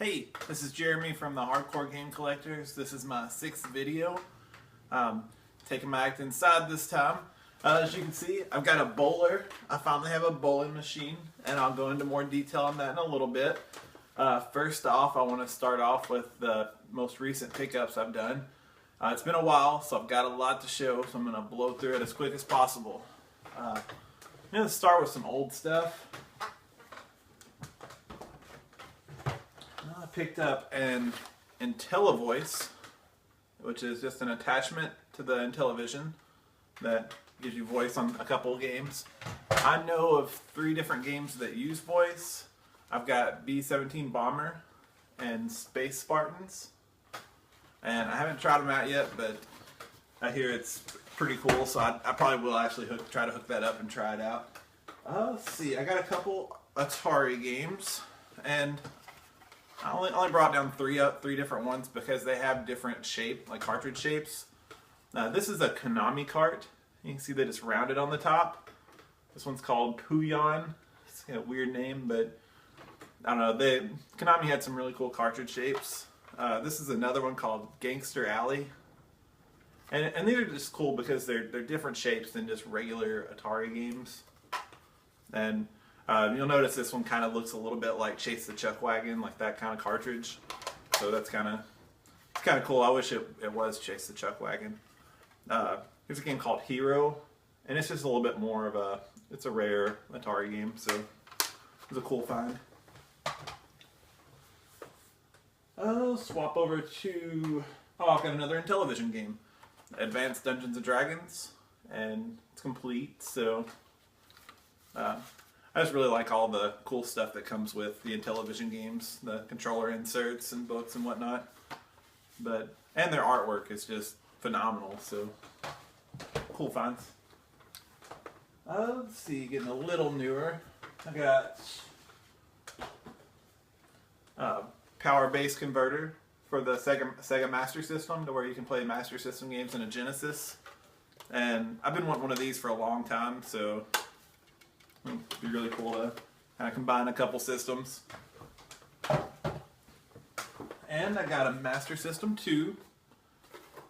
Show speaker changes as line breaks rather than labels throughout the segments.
Hey, this is Jeremy from the Hardcore Game Collectors. This is my 6th video. Taking my act inside this time. As you can see, I've got a bowler. I finally have a bowling machine, and I'll go into more detail on that in a little bit. First off, I want to start off with the most recent pickups I've done. It's been a while, so I've got a lot to show, so I'm going to blow through it as quick as possible. I'm going to start with some old stuff. I picked up an IntelliVoice, which is just an attachment to the Intellivision that gives you voice on a couple of games. I know of 3 different games that use voice. I've got B-17 Bomber and Space Spartans, and I haven't tried them out yet, but I hear it's pretty cool, so I probably will actually try to hook that up and try it out. Let's see, I got a couple Atari games, and I only brought down three different ones because they have different shape, like cartridge shapes. This is a Konami cart. You can see that it's rounded on the top. This one's called Puyon. It's got a weird name, but I don't know. Konami had some really cool cartridge shapes. This is another one called Gangster Alley. And these are just cool because they're different shapes than just regular Atari games. And you'll notice this one kind of looks a little bit like Chase the Chuckwagon, like that kind of cartridge. So that's kind of cool. I wish it was Chase the Chuckwagon. There's a game called Hero, and it's just a little bit more of it's a rare Atari game, so it's a cool find. I'll swap over to, I've got another Intellivision game, Advanced Dungeons and Dragons, and it's complete, so I just really like all the cool stuff that comes with the Intellivision games, the controller inserts and books and whatnot. And their artwork is just phenomenal, so cool finds. Let's see, getting a little newer. I got Power Base Converter for the Sega Master System, to where you can play Master System games in a Genesis. And I've been wanting one of these for a long time, so it'd be really cool to kind of combine a couple systems. And I got a Master System 2.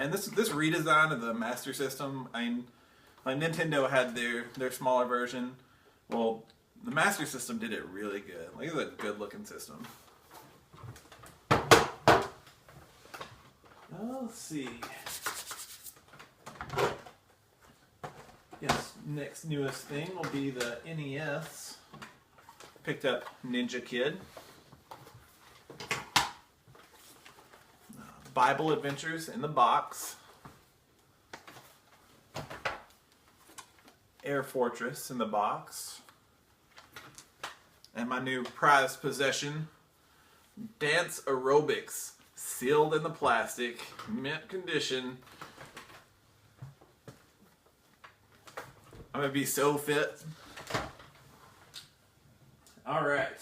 And this redesign of the Master System, like Nintendo had their smaller version. Well, the Master System did it really good. Like, it's a good looking system. Let's see. Yes, next newest thing will be the NES. Picked up Ninja Kid. Bible Adventures in the box. Air Fortress in the box. And my new prized possession, Dance Aerobics, sealed in the plastic, mint condition. I'm gonna be so fit. Alright.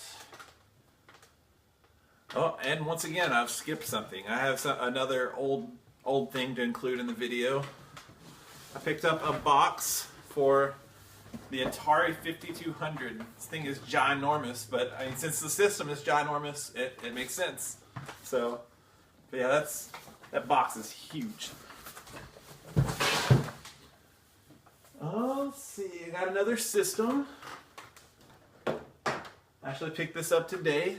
Oh, and once again, I've skipped something. I have another old thing to include in the video. I picked up a box for the Atari 5200. This thing is ginormous, but I mean, since the system is ginormous, it makes sense. So, but yeah, that box is huge. Let's see, I got another system. I actually picked this up today.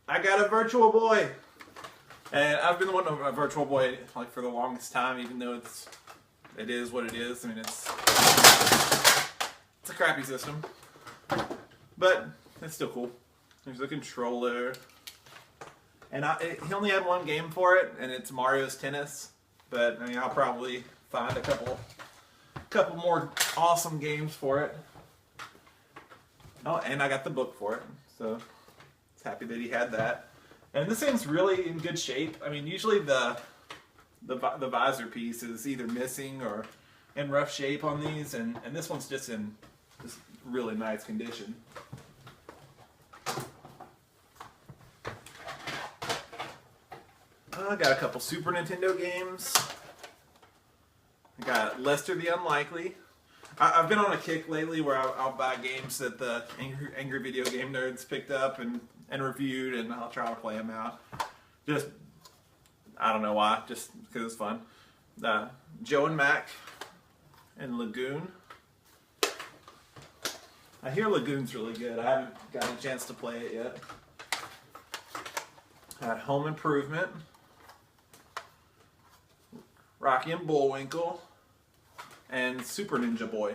I got a Virtual Boy, and I've been wanting a Virtual Boy like for the longest time, even though it is what it is. I mean, it's a crappy system, but it's still cool. There's a controller, and he only had one game for it, and it's Mario's Tennis. But I mean, I'll probably find a couple more awesome games for it. Oh, and I got the book for it, so. Happy that he had that. And this thing's really in good shape. I mean, usually the visor piece is either missing or in rough shape on these, and this one's just in this really nice condition. I got a couple Super Nintendo games. I got Lester the Unlikely. I've been on a kick lately where I'll buy games that the Angry Video Game Nerds picked up and reviewed, and I'll try to play them out. Just, I don't know why, just because it's fun. Joe and Mac and Lagoon. I hear Lagoon's really good. I haven't gotten a chance to play it yet. Home Improvement. Rocky and Bullwinkle. And Super Ninja Boy.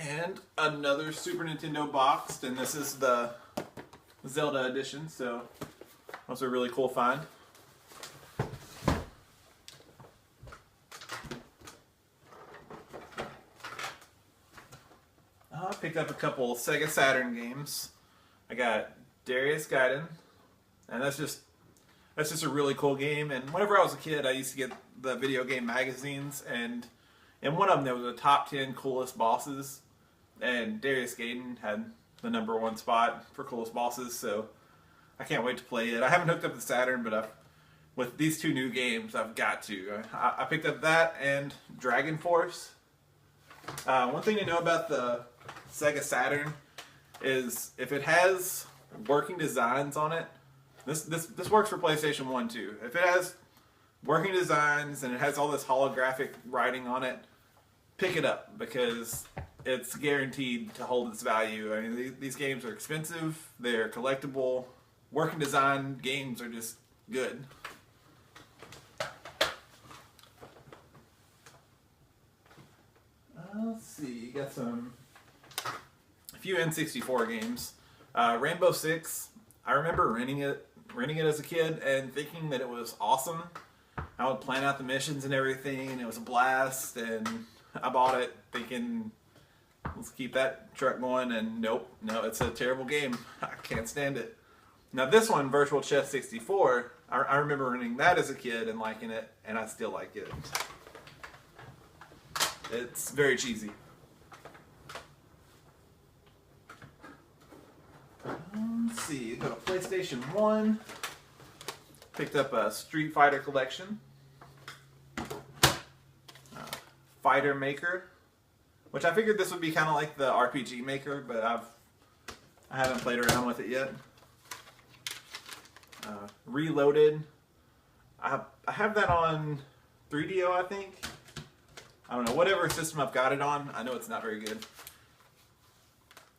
And another Super Nintendo boxed, and this is the Zelda edition, so that's a really cool find. I picked up a couple Sega Saturn games. I got Darius Gaiden, and that's just a really cool game. And whenever I was a kid, I used to get the video game magazines, and in one of them there was a top 10 coolest bosses, and Darius Gaiden had the #1 spot for coolest bosses. So I can't wait to play it. I haven't hooked up the Saturn, but with these two new games, I've got to. I picked up that and Dragon Force. One thing to know about the Sega Saturn is if it has working designs on it, this works for PlayStation 1 too. If it has working designs and it has all this holographic writing on it, pick it up because it's guaranteed to hold its value. I mean, these games are expensive, they're collectible. Working design games are just good. Let's see, you got a few N64 games. Rainbow Six, I remember renting it as a kid and thinking that it was awesome. I would plan out the missions and everything, and it was a blast, and I bought it thinking, let's keep that truck going, and nope, no, it's a terrible game. I can't stand it. Now this one, Virtual Chess 64, I remember renting that as a kid and liking it, and I still like it. It's very cheesy. Let's see, go to PlayStation 1. Picked up a Street Fighter collection. Fighter Maker, which I figured this would be kind of like the RPG Maker, but I haven't played around with it yet. Reloaded. I have that on 3DO, I think. I don't know, whatever system I've got it on, I know it's not very good.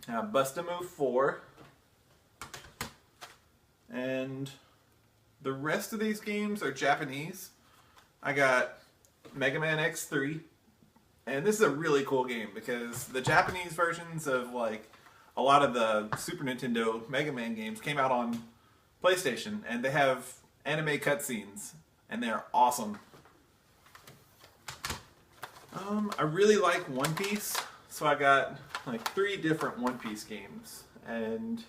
Bust-A-Move 4. And the rest of these games are Japanese. I got Mega Man X3. And this is a really cool game because the Japanese versions of like a lot of the Super Nintendo Mega Man games came out on PlayStation, and they have anime cutscenes, and they're awesome. I really like One Piece, so I got like 3 different One Piece games, and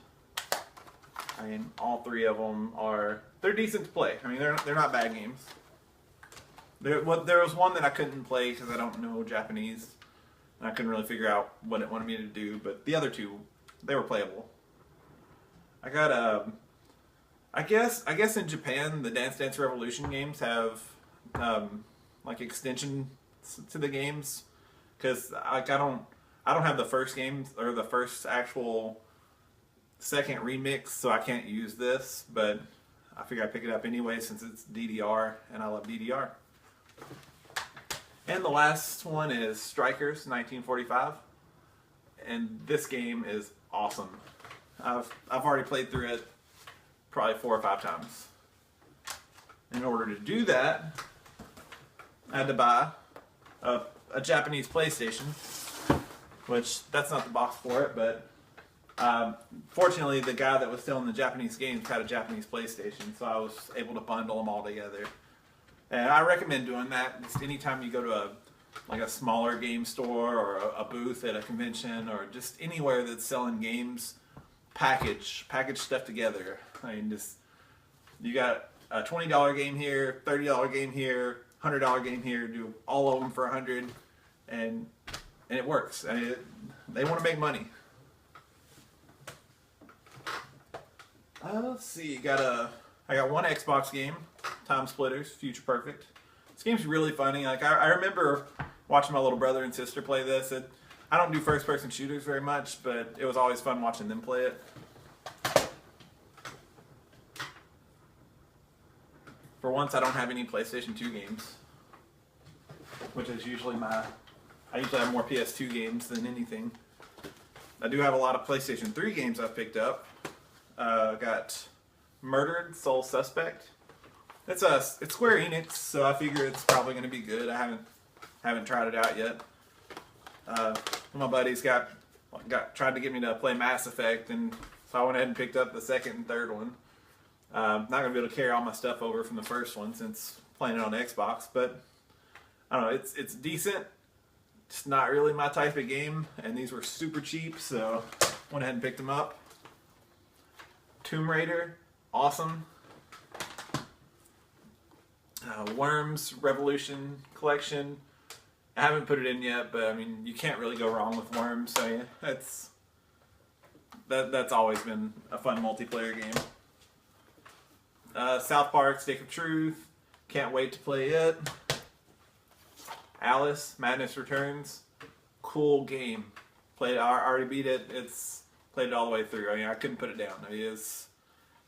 I mean all 3 of them they're decent to play. I mean they're not bad games. There was one that I couldn't play because I don't know Japanese, and I couldn't really figure out what it wanted me to do, but the other 2, they were playable. I got I guess in Japan the Dance Dance Revolution games have like extensions to the games, because like I don't have the first games or the first actual second remix, so I can't use this, but I figure I'd pick it up anyway since it's DDR and I love DDR. And the last one is Strikers 1945, and this game is awesome. I've already played through it probably 4 or 5 times. In order to do that, I had to buy a Japanese PlayStation, which that's not the box for it, but fortunately the guy that was selling the Japanese games had a Japanese PlayStation, so I was able to bundle them all together. And I recommend doing that. Just anytime you go to a smaller game store or a booth at a convention or just anywhere that's selling games, package stuff together. I mean, you got a $20 game here, $30 game here, $100 game here. Do all of them for $100, and it works. I mean, they want to make money. Let's see. I I got one Xbox game, Time Splitters, Future Perfect. This game's really funny. Like I remember watching my little brother and sister play this. I don't do first-person shooters very much, but it was always fun watching them play it. For once, I don't have any PlayStation 2 games, which is usually I usually have more PS2 games than anything. I do have a lot of PlayStation 3 games I've picked up. Got Murdered Soul Suspect. It's Square Enix, so I figure it's probably going to be good. I haven't tried it out yet. My buddies tried to get me to play Mass Effect, and so I went ahead and picked up the second and third one. Not going to be able to carry all my stuff over from the first one since playing it on Xbox, but I don't know, it's decent. It's not really my type of game, and these were super cheap, so went ahead and picked them up. Tomb Raider, awesome. Worms Revolution Collection. I haven't put it in yet, but I mean, you can't really go wrong with Worms, so yeah, that's always been a fun multiplayer game. South Park Stick of Truth, can't wait to play it. Alice Madness Returns, cool game. I already beat it. Played it all the way through. I mean, I couldn't put it down. It is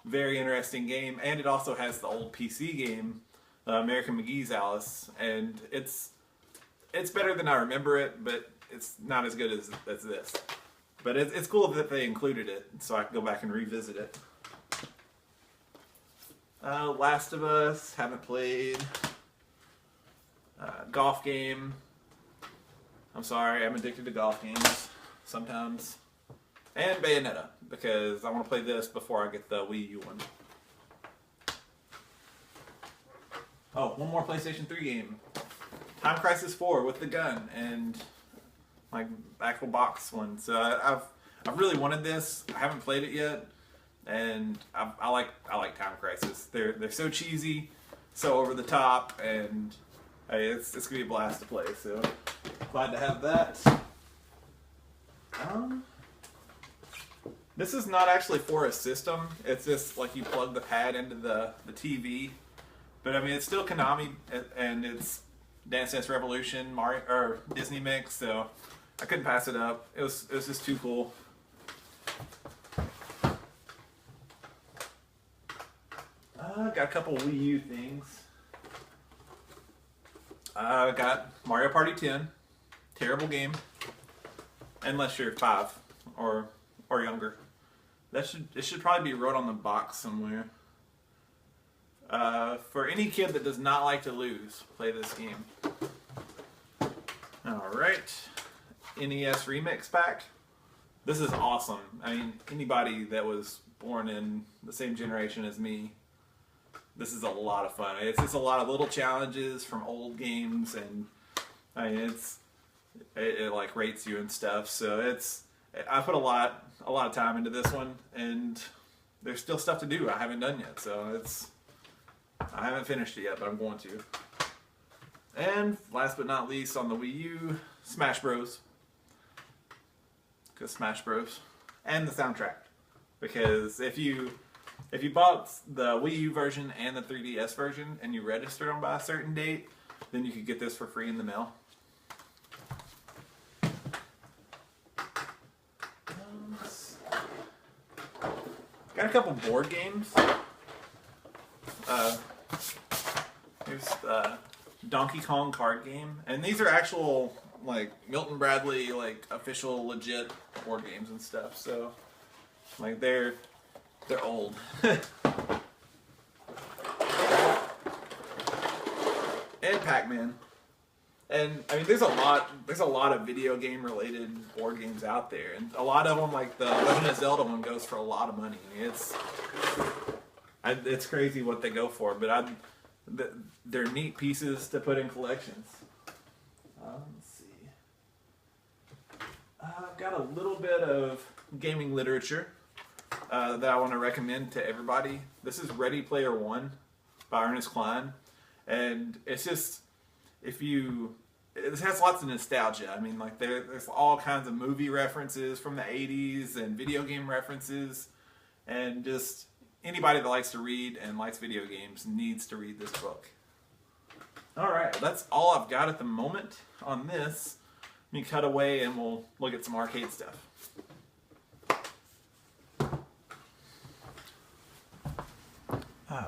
a very interesting game, and it also has the old PC game, American McGee's Alice, and it's better than I remember it, but it's not as good as this. But it's cool that they included it, so I can go back and revisit it. Last of Us, haven't played. Golf game. I'm sorry, I'm addicted to golf games sometimes. And Bayonetta, because I want to play this before I get the Wii U one. Oh, one more PlayStation 3 game. Time Crisis 4 with the gun and like actual box one. So I've really wanted this. I haven't played it yet, and I like Time Crisis. They're so cheesy, so over the top, and hey, it's gonna be a blast to play. So glad to have that. This is not actually for a system. It's just like you plug the pad into the TV. But I mean, it's still Konami, and it's Dance Dance Revolution, Mario or Disney mix. So I couldn't pass it up. It was just too cool. Got a couple Wii U things. Got Mario Party 10. Terrible game. Unless you're 5 or younger. It should probably be wrote on the box somewhere. For any kid that does not like to lose, play this game. Alright. NES Remix Pack. This is awesome. I mean, anybody that was born in the same generation as me, this is a lot of fun. It's just a lot of little challenges from old games, and I mean, it like rates you and stuff. So I put a lot of time into this one, and there's still stuff to do I haven't done yet. So I haven't finished it yet, but I'm going to. And last but not least, on the Wii U, Smash Bros. Because Smash Bros. And the soundtrack. Because if you bought the Wii U version and the 3DS version and you registered them by a certain date, then you could get this for free in the mail. Got a couple board games. Here's the Donkey Kong card game, and these are actual like Milton Bradley like official legit board games and stuff. So like they're old. And Pac-Man. And I mean, there's a lot of video game related board games out there, and a lot of them, like the Legend of Zelda one, goes for a lot of money. I mean, it's crazy what they go for, but they're neat pieces to put in collections. Let's see. I've got a little bit of gaming literature that I want to recommend to everybody. This is Ready Player One by Ernest Cline, and it's just it has lots of nostalgia. I mean, like there's all kinds of movie references from the 80s and video game references, and just anybody that likes to read and likes video games needs to read this book. Alright, that's all I've got at the moment on this. Let me cut away and we'll look at some arcade stuff.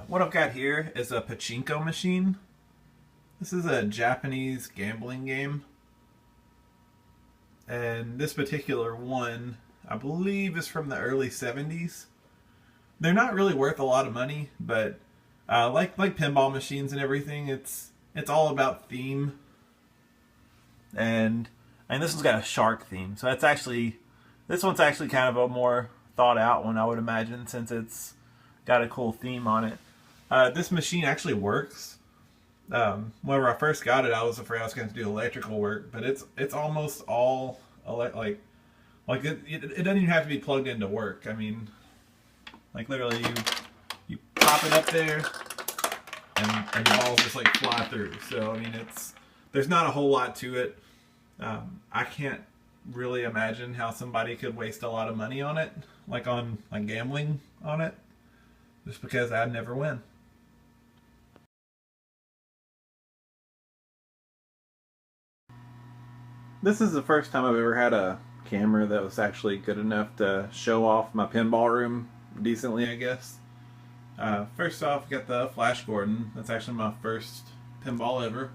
What I've got here is a pachinko machine. This is a Japanese gambling game. And this particular one, I believe, is from the early 70s. They're not really worth a lot of money, but like pinball machines and everything, it's all about theme. And this one's got a shark theme, so this one's actually kind of a more thought out one, I would imagine, since it's got a cool theme on it. This machine actually works. Whenever I first got it, I was afraid I was going to do electrical work, but it's almost all it doesn't even have to be plugged into work. I mean, like literally you pop it up there and the balls just like fly through. So I mean, there's not a whole lot to it. I can't really imagine how somebody could waste a lot of money on it, like gambling on it, just because I'd never win. This is the first time I've ever had a camera that was actually good enough to show off my pinball room decently, I guess. First off, got the Flash Gordon. That's actually my first pinball ever.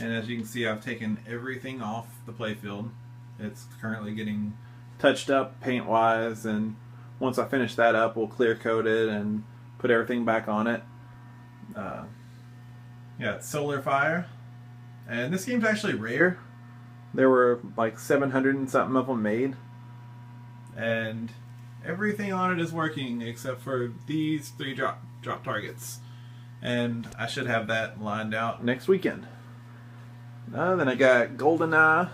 And as you can see, I've taken everything off the playfield. It's currently getting touched up paint-wise, and once I finish that up, we'll clear coat it and put everything back on it. Yeah, it's Solar Fire. And this game's actually rare. There were like 700 and something of them made. And everything on it is working except for these 3 drop targets. And I should have that lined out next weekend. Then I got GoldenEye.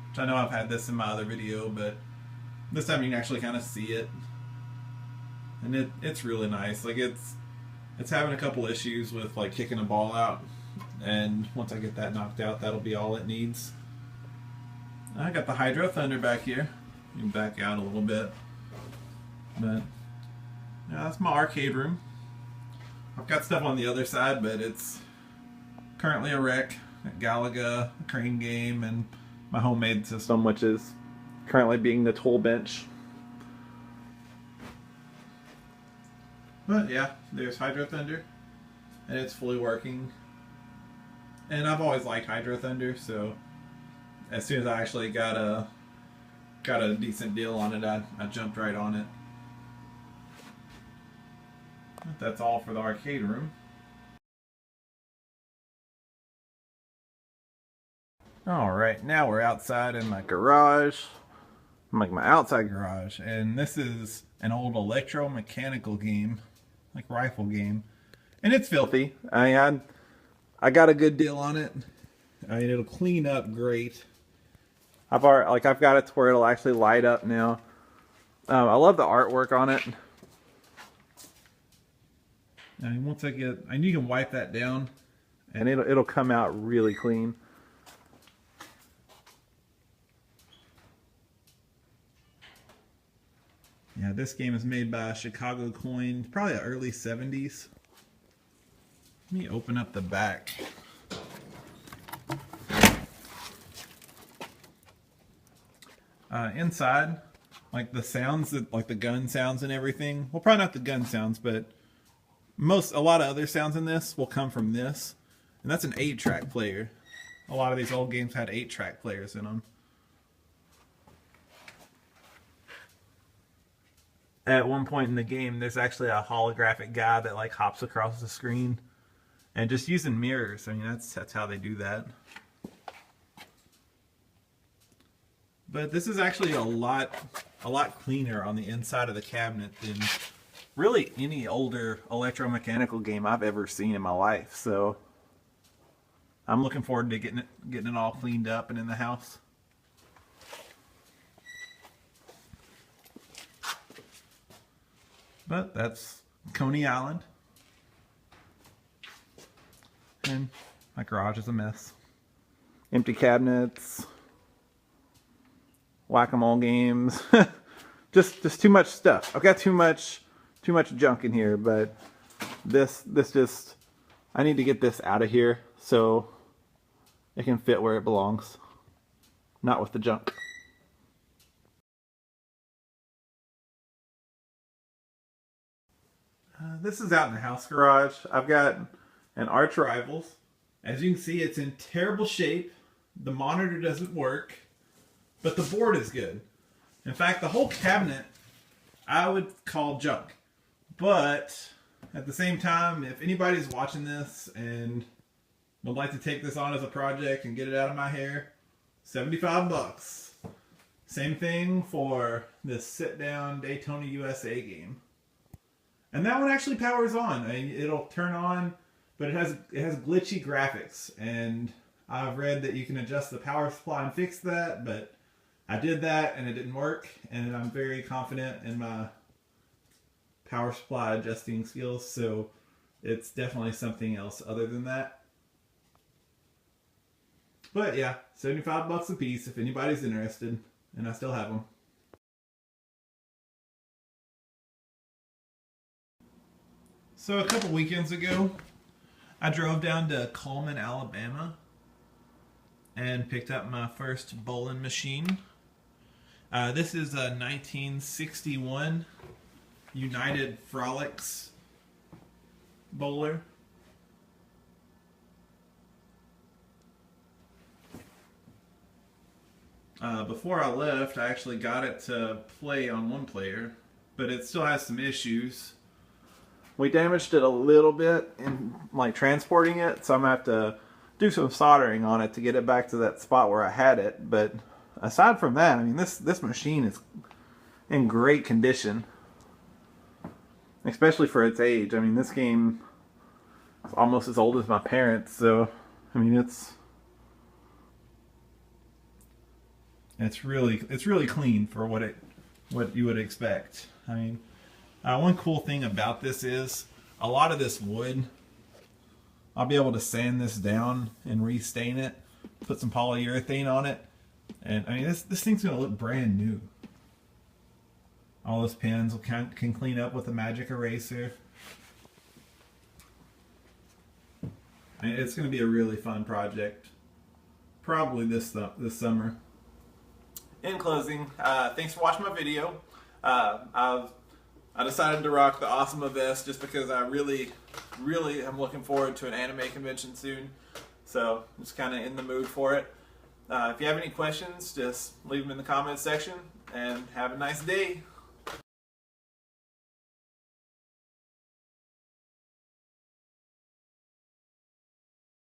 Which I know I've had this in my other video, but this time you can actually kind of see it. And it's really nice. Like it's having a couple issues with like kicking a ball out. And once I get that knocked out, that'll be all it needs. I got the Hydro Thunder back here. You can back out a little bit. But yeah, that's my arcade room. I've got stuff on the other side, but it's currently a wreck. Got Galaga, a crane game, and my homemade system, which is currently being the tool bench. But yeah, there's Hydro Thunder, and it's fully working. And I've always liked Hydro Thunder, so as soon as I actually got a decent deal on it, I jumped right on it. But that's all for the arcade room. Alright, now we're outside in my garage. Like my outside garage. And this is an old electromechanical game. Like rifle game. And it's filthy. I got a good deal on it. I mean, it'll clean up great. I've got it to where it'll actually light up now. I love the artwork on it. And once and you can wipe that down, and it'll come out really clean. Yeah, this game is made by Chicago Coin, probably the early 70s. Let me open up the back. Inside, like the sounds, like the gun sounds and everything. Well, probably not the gun sounds, but a lot of other sounds in this will come from this. And that's an 8-track player. A lot of these old games had 8-track players in them. At one point in the game, there's actually a holographic guy that like hops across the screen. And just using mirrors, I mean, that's how they do that. But this is actually a lot cleaner on the inside of the cabinet than really any older electromechanical game I've ever seen in my life. So I'm looking forward to getting it all cleaned up and in the house. But that's Coney Island. And my garage is a mess. Empty cabinets. Whack-a-mole games. just too much stuff. I've got too much too much junk in here, but this just, I need to get this out of here so it can fit where it belongs, not with the junk. This is out in the house garage. I've got an Arch Rivals. As you can see, it's in terrible shape. The monitor doesn't work, but the board is good. In fact, the whole cabinet I would call junk. But at the same time, if anybody's watching this and would like to take this on as a project and get it out of my hair, $75. Same thing for this sit-down Daytona USA game. And that one actually powers on. I mean, it'll turn on, but it has glitchy graphics, and I've read that you can adjust the power supply and fix that, but I did that and it didn't work, and I'm very confident in my power supply adjusting skills, so it's definitely something else other than that. But yeah, $75 a piece if anybody's interested, and I still have them. So a couple weekends ago, I drove down to Cullman, Alabama, and picked up my first bowling machine. This is a 1961 United Frolics bowler. Before I left, I actually got it to play on one player, but it still has some issues. We damaged it a little bit in like transporting it, so I'm gonna have to do some soldering on it to get it back to that spot where I had it. But aside from that, I mean, this machine is in great condition, especially for its age. I mean, this game is almost as old as my parents, so I mean, it's really clean for what you would expect. I mean, one cool thing about this is a lot of this wood, I'll be able to sand this down and restain it, put some polyurethane on it, and I mean, this thing's gonna look brand new. All those pins can clean up with a magic eraser. I mean, it's gonna be a really fun project, probably this summer. In closing, thanks for watching my video. I decided to rock the Awesome vest just because I really am looking forward to an anime convention soon. So I'm just kind of in the mood for it. If you have any questions, just leave them in the comments section, and have a nice day.